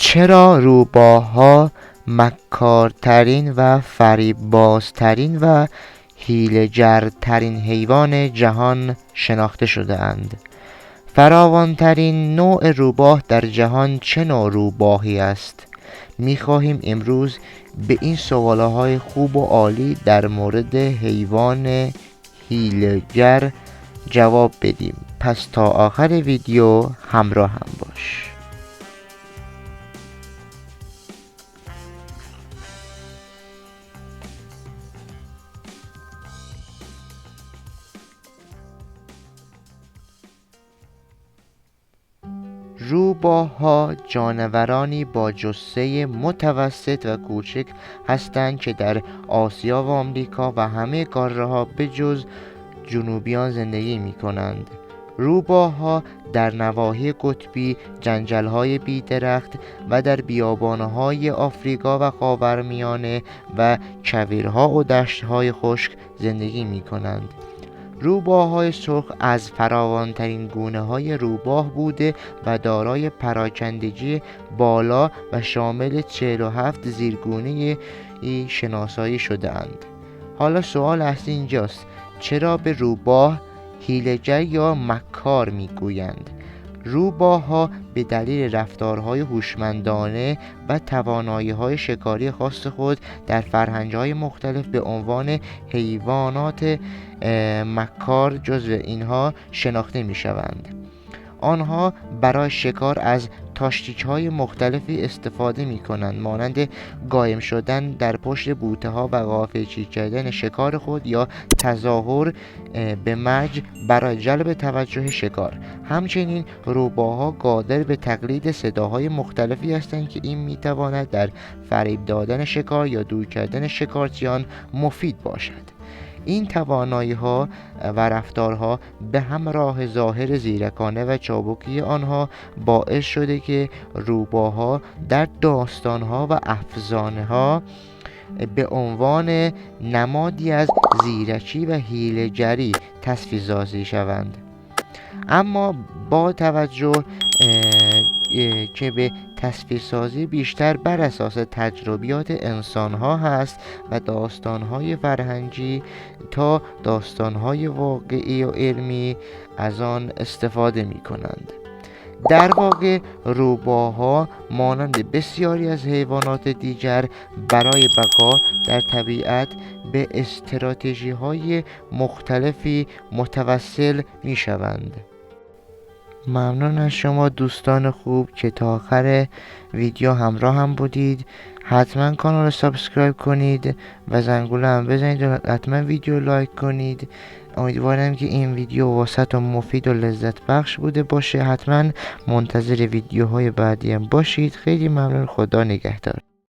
چرا روباه‌ها مکارترین و فریببازترین و حیله‌گرترین حیوان جهان شناخته شده اند؟ فراوانترین نوع روباه در جهان چه نوع روباهی است؟ می‌خواهیم امروز به این سوالهای خوب و عالی در مورد حیوان حیله‌گر جواب بدیم. پس تا آخر ویدیو همراه هم باش. روباه‌ها جانورانی با جثه متوسط و کوچک هستند که در آسیا و آمریکا و همه قاره‌ها به جز جنوبیان زندگی می‌کنند. روباه‌ها در نواحی قطبی، جنگل‌های بی‌درخت و در بیابان‌های آفریقا و خاورمیانه و کویرها و دشت‌های خشک زندگی می‌کنند. روباه‌های سرخ از فراوان‌ترین گونه‌های روباه بوده و دارای پراکندگی بالا و شامل 47 زیرگونه شناسایی شده‌اند. حالا سوال اصلی اینجاست: چرا به روباه حیله‌گر یا مکار میگویند؟ روباه‌ها به دلیل رفتارهای هوشمندانه و توانایی‌های شکاری خاص خود در فرهنگ‌های مختلف به عنوان حیوانات مکار جزو اینها شناخته می‌شوند. آنها برای شکار از تاکتیک‌های مختلفی استفاده می‌کنند، مانند قایم شدن در پشت بوته‌ها و غافلگیر کردن شکار خود یا تظاهر به مرج برای جلب توجه شکار. همچنین روباه‌ها قادر به تقلید صداهای مختلفی هستند که این می‌تواند در فریب دادن شکار یا دور کردن شکارچیان مفید باشد. این توانایی‌ها و رفتارها به همراه ظاهر زیرکانه و چابکی آنها باعث شده که روباه‌ها در داستان‌ها و افسانه‌ها به عنوان نمادی از زیرکی و حیله‌گری تصویرسازی شوند. اما با توجه که به تصویرسازی بیشتر بر اساس تجربیات انسان‌ها هست و داستان‌های فرهنگی تا داستان‌های واقعی و علمی از آن استفاده می‌کنند. در واقع روباه‌ها مانند بسیاری از حیوانات دیگر برای بقا در طبیعت به استراتژی‌های مختلفی متوسل می‌شوند. ممنون از شما دوستان خوب که تا آخر ویدیو همراه هم بودید. حتما کانال رو سابسکرایب کنید و زنگوله هم بزنید و حتما ویدیو لایک کنید. امیدوارم که این ویدیو واسهتون مفید و لذت بخش بوده باشه. حتما منتظر ویدیوهای بعدی هم باشید. خیلی ممنون. خدا نگهدار.